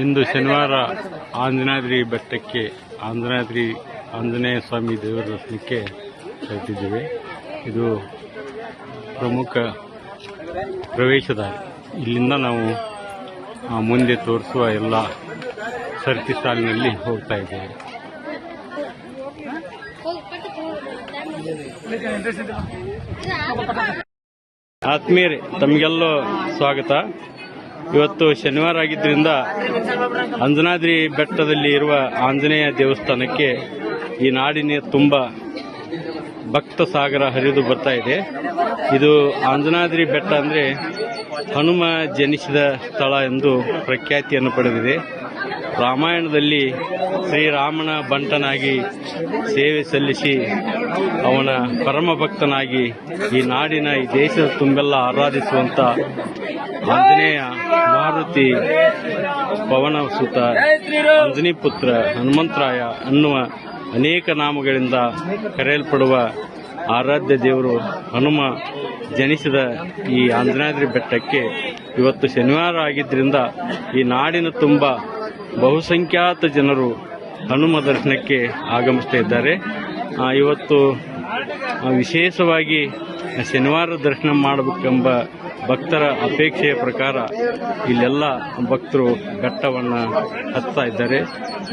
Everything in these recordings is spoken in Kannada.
ಇಂದು ಶನಿವಾರ ಆಂಜನಾದ್ರಿ ಬೆಟ್ಟಕ್ಕೆ ಆಂಜನೇಯ ಸ್ವಾಮಿ ದೇವರ ದರ್ಶನಕ್ಕೆ ಹೋಗ್ತಿದ್ದೇವೆ. ಇದು ಪ್ರಮುಖ ಪ್ರವೇಶದ ಇಲ್ಲಿಂದ ನಾವು ಮುಂದೆ ತೋರಿಸುವ ಎಲ್ಲ ಸರತಿ ಸಾಲಿನಲ್ಲಿ ಹೋಗ್ತಾ ಇದ್ದೇವೆ. ಆತ್ಮೀಯರೇ, ತಮಗೆಲ್ಲ ಸ್ವಾಗತ. ಇವತ್ತು ಶನಿವಾರ ಆಗಿದ್ದರಿಂದ ಅಂಜನಾದ್ರಿ ಬೆಟ್ಟದಲ್ಲಿ ಇರುವ ಆಂಜನೇಯ ದೇವಸ್ಥಾನಕ್ಕೆ ಈ ನಾಡಿನ ತುಂಬ ಭಕ್ತ ಸಾಗರ ಹರಿದು ಬರ್ತಾ ಇದೆ. ಇದು ಆಂಜನಾದ್ರಿ ಬೆಟ್ಟ ಅಂದರೆ ಹನುಮ ಜನಿಸಿದ ಸ್ಥಳ ಎಂದು ಪ್ರಖ್ಯಾತಿಯನ್ನು ಪಡೆದಿದೆ. ರಾಮಾಯಣದಲ್ಲಿ ಶ್ರೀರಾಮನ ಬಂಟನಾಗಿ ಸೇವೆ ಸಲ್ಲಿಸಿ ಅವನ ಪರಮ ಭಕ್ತನಾಗಿ ಈ ನಾಡಿನ ಈ ದೇಶದ ತುಂಬೆಲ್ಲ ಆರಾಧಿಸುವಂಥ ಆಂಜನೇಯ ಮಾರುತಿ ಪವನಸುತ ಅಂಜನಿ ಪುತ್ರ ಹನುಮಂತರಾಯ ಅನ್ನುವ ಅನೇಕ ನಾಮಗಳಿಂದ ಕರೆಯಲ್ಪಡುವ ಆರಾಧ್ಯ ದೇವರು ಹನುಮ ಜನಿಸಿದ ಈ ಆಂಜನಾದ್ರಿ ಬೆಟ್ಟಕ್ಕೆ ಇವತ್ತು ಶನಿವಾರ ಆಗಿದ್ದರಿಂದ ಈ ನಾಡಿನ ತುಂಬ ಬಹುಸಂಖ್ಯಾತ ಜನರು ಹನುಮ ದರ್ಶನಕ್ಕೆ ಆಗಮಿಸ್ತಾ ಇದ್ದಾರೆ. ಇವತ್ತು ವಿಶೇಷವಾಗಿ ಶನಿವಾರ ದರ್ಶನ ಮಾಡಬೇಕೆಂಬ ಭಕ್ತರ ಅಪೇಕ್ಷೆಯ ಪ್ರಕಾರ ಇಲ್ಲೆಲ್ಲ ಭಕ್ತರು ಬೆಟ್ಟವನ್ನು ಹತ್ತಾ ಇದ್ದಾರೆ.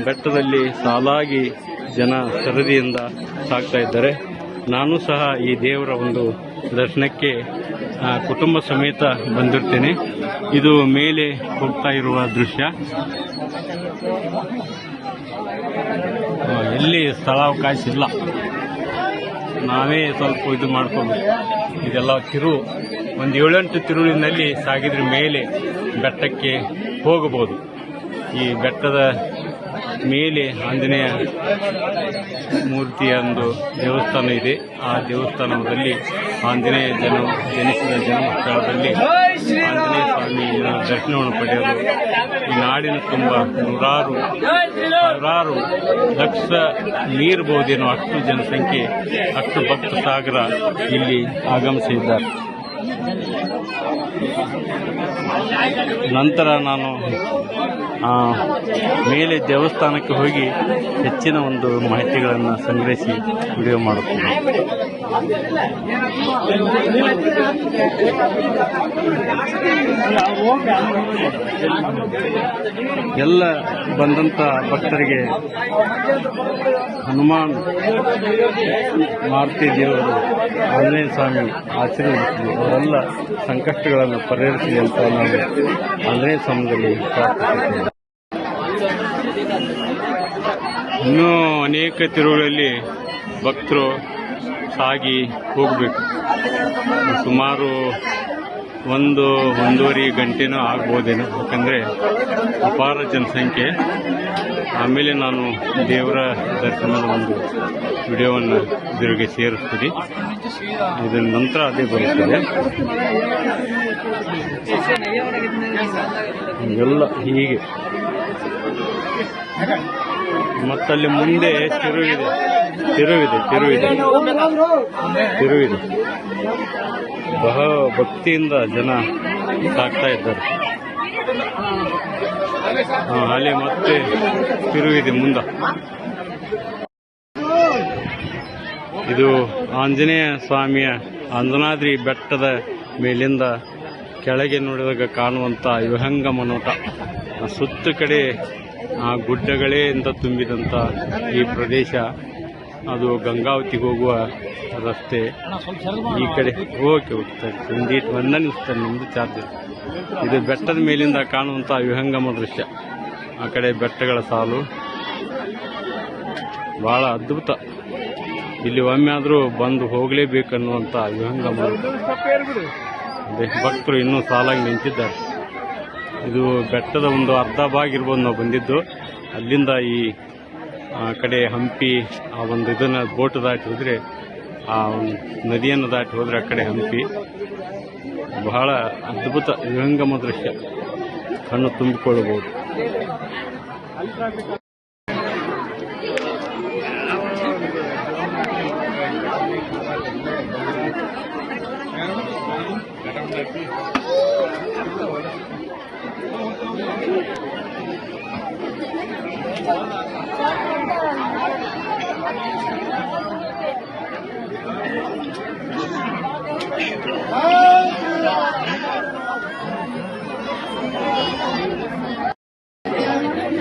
ಬೆಟ್ಟದಲ್ಲಿ ಸಾಲಾಗಿ ಜನ ಸರದಿಯಿಂದ ಸಾಗ್ತಾ ಇದ್ದಾರೆ. ನಾನು ಸಹ ಈ ದೇವರ ಒಂದು ದರ್ಶನಕ್ಕೆ ಕುಟುಂಬ ಸಮೇತ ಬಂದಿರ್ತೇನೆ. ಇದು ಮೇಲೆ ಹೋಗ್ತಾ ಇರುವ ದೃಶ್ಯ. ಎಲ್ಲಿ ಸ್ಥಳಾವಕಾಶ ಇಲ್ಲ, ನಾವೇ ಸ್ವಲ್ಪ ಇದು ಮಾಡ್ಕೋಬೇಕು. ಇದೆಲ್ಲ ಒಂದು 7-8 ತಿರುಳಿನಲ್ಲಿ ಸಾಗಿದ್ರ ಮೇಲೆ ಬೆಟ್ಟಕ್ಕೆ ಹೋಗಬಹುದು. ಈ ಬೆಟ್ಟದ ಮೇಲೆ ಆಂಜನೇಯ ಮೂರ್ತಿಯ ಒಂದು ದೇವಸ್ಥಾನ ಇದೆ. ಆ ದೇವಸ್ಥಾನದಲ್ಲಿ ಆಂಜನೇಯ ಜನಿಸಿದ ಜನ್ಮಸ್ಥಳದಲ್ಲಿ ಆಂಜನೇಯ ಸ್ವಾಮಿಯ ದರ್ಶನವನ್ನು ಪಡೆಯಲು ಈ ನಾಡಿನ ತುಂಬ ಸಾವಿರಾರು ಲಕ್ಷ ಮೀರಬಹುದೇನೋ ಅಷ್ಟು ಜನಸಂಖ್ಯೆ, ಅಷ್ಟು ಭಕ್ತ ಸಾಗರ ಇಲ್ಲಿ ಆಗಮಿಸಿದ್ದಾರೆ. ನಂತರ ನಾನು ಮೇಲೆ ದೇವಸ್ಥಾನಕ್ಕೆ ಹೋಗಿ ಹೆಚ್ಚಿನ ಒಂದು ಮಾಹಿತಿಗಳನ್ನು ಸಂಗ್ರಹಿಸಿ ವಿಡಿಯೋ ಮಾಡುತ್ತೇನೆ. ಎಲ್ಲ ಬಂದಂಥ ಭಕ್ತರಿಗೆ ಹನುಮಾನ್ ಮಾರುತಿ ದೇವರು ಆಂಜನೇಯ ಸ್ವಾಮಿ ಆಶೀರ್ವದಿಸಲಿ, ಅವರೆಲ್ಲ ಸಂಕಷ್ಟಗಳನ್ನು ಪರಿಹರಿಸಲಿ ಅಂತ ನಾವು ಆಂಜನೇಯ ಸ್ವಾಮಿಯಲ್ಲಿ ಪ್ರಾರ್ಥಿಸುತ್ತೇವೆ. ಇನ್ನೂ ಅನೇಕ ತಿರುಗಳಲ್ಲಿ ಭಕ್ತರು ಸಾಗಿ ಹೋಗಬೇಕು. ಸುಮಾರು 1-1.5 ಗಂಟೆನೂ ಆಗ್ಬೋದೇನೋ, ಯಾಕಂದರೆ ಅಪಾರ ಜನಸಂಖ್ಯೆ. ಆಮೇಲೆ ನಾನು ದೇವರ ದರ್ಶನದ ಒಂದು ವಿಡಿಯೋವನ್ನು ಇದರಿಗೆ ಸೇರಿಸ್ತೀನಿ. ಇದರ ನಂತರ ಅದೇ ಬರುತ್ತದೆ. ಎಲ್ಲ ಹೀಗೆ ಮತ್ತಲ್ಲಿ ಮುಂದೆ ತಿರುವಿದೆ. ಬಹಳ ಭಕ್ತಿಯಿಂದ ಜನ ಸಾಕ್ತಾ ಇದ್ದಾರೆ. ಅಲ್ಲಿ ಮತ್ತೆ ತಿರುವಿದೆ ಮುಂದೆ. ಇದು ಆಂಜನೇಯ ಸ್ವಾಮಿಯ ಆಂಜನಾದ್ರಿ ಬೆಟ್ಟದ ಮೇಲಿಂದ ಕೆಳಗೆ ನೋಡಿದಾಗ ಕಾಣುವಂಥ ವಿಹಂಗಮ ನೋಟ. ಸುತ್ತ ಕಡೆ ಗುಡ್ಡಗಳಿಂದ ತುಂಬಿದಂಥ ಈ ಪ್ರದೇಶ. ಅದು ಗಂಗಾವತಿಗೆ ಹೋಗುವ ರಸ್ತೆ. ಈ ಕಡೆ ಹೋಗ್ತಾರೆ ಒಂದೇ ನಿಲ್ಲಿಸ್ತಾರೆ, ನಿಮ್ಮದು ಚಾರ್ಜ್. ಇದು ಬೆಟ್ಟದ ಮೇಲಿಂದ ಕಾಣುವಂಥ ವಿಹಂಗಮ ದೃಶ್ಯ. ಆ ಕಡೆ ಬೆಟ್ಟಗಳ ಸಾಲು ಬಹಳ ಅದ್ಭುತ. ಇಲ್ಲಿ ಒಮ್ಮೆ ಆದರೂ ಬಂದು ಹೋಗಲೇಬೇಕನ್ನುವಂಥ ವಿಹಂಗಮ. ಭಕ್ತರು ಇನ್ನೂ ಸಾಲಾಗಿ ನಿಂತಿದ್ದಾರೆ. ಇದು ಬೆಟ್ಟದ ಒಂದು ಅರ್ಧ ಭಾಗ ಇರ್ಬೋದು ನಾವು ಬಂದಿದ್ದು. ಅಲ್ಲಿಂದ ಈ ಕಡೆ ಹಂಪಿ ಆ ಒಂದು ಇದನ್ನು ಬೋಟ್ ದಾಟಿ ಹೋದರೆ, ಆ ಒಂದು ನದಿಯನ್ನು ದಾಟಿ ಹೋದರೆ ಆ ಕಡೆ ಹಂಪಿ. ಬಹಳ ಅದ್ಭುತ ವಿಹಂಗಮ ದೃಶ್ಯ, ಕಣ್ಣು ತುಂಬಿಕೊಳ್ಳಬಹುದು.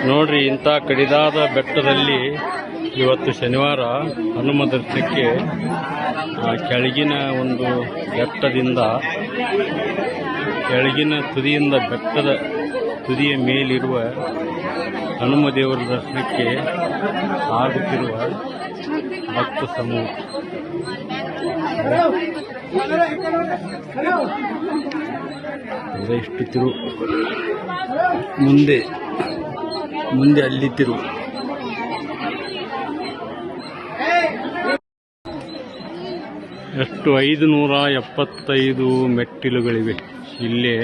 ನೋಡ್ರಿ, ಇಂಥ ಕಡಿದಾದ ಬೆಟ್ಟದಲ್ಲಿ ಇವತ್ತು ಶನಿವಾರ ಹನುಮ ದರ್ಶನಕ್ಕೆ ಕೆಳಗಿನ ಒಂದು ಬೆಟ್ಟದಿಂದ ಕೆಳಗಿನ ತುದಿಯಿಂದ ಬೆಟ್ಟದ ತುದಿಯ ಮೇಲಿರುವ ಹನುಮ ದೇವರ ದರ್ಶನಕ್ಕೆ ಆಗುತ್ತಿರುವ ಭಕ್ತ ಸಮೂಹ. ಇಷ್ಟು ತಿರು ಮುಂದೆ ಅಲ್ಲಿ ತಿರು. ಎಷ್ಟು 575 ಮೆಟ್ಟಿಲುಗಳಿವೆ ಇಲ್ಲೇ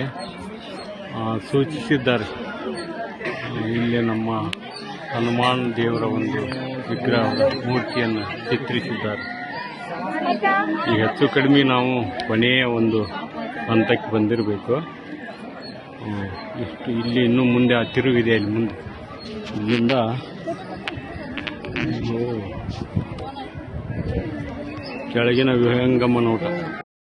ಸೂಚಿಸಿದ್ದಾರೆ. ಇಲ್ಲೇ ನಮ್ಮ ಹನುಮಾನ್ ದೇವರ ಒಂದು ವಿಗ್ರಹದ ಮೂರ್ತಿಯನ್ನು ಚಿತ್ರಿಸಿದ್ದಾರೆ. ಈಗ ಹೆಚ್ಚು ಕಡಿಮೆ ನಾವು ಕೊನೆಯ ಒಂದು ಹಂತಕ್ಕೆ ಬಂದಿರಬೇಕು. ಇಷ್ಟು ಇಲ್ಲಿ ಇನ್ನೂ ಮುಂದೆ ಆ ತಿರುವಿದೆ. ಅಲ್ಲಿ ಮುಂದೆ ಇಲ್ಲಿಂದ ಕೆಳಗಿನ ವಿಹಂಗಮ ನೋಟ.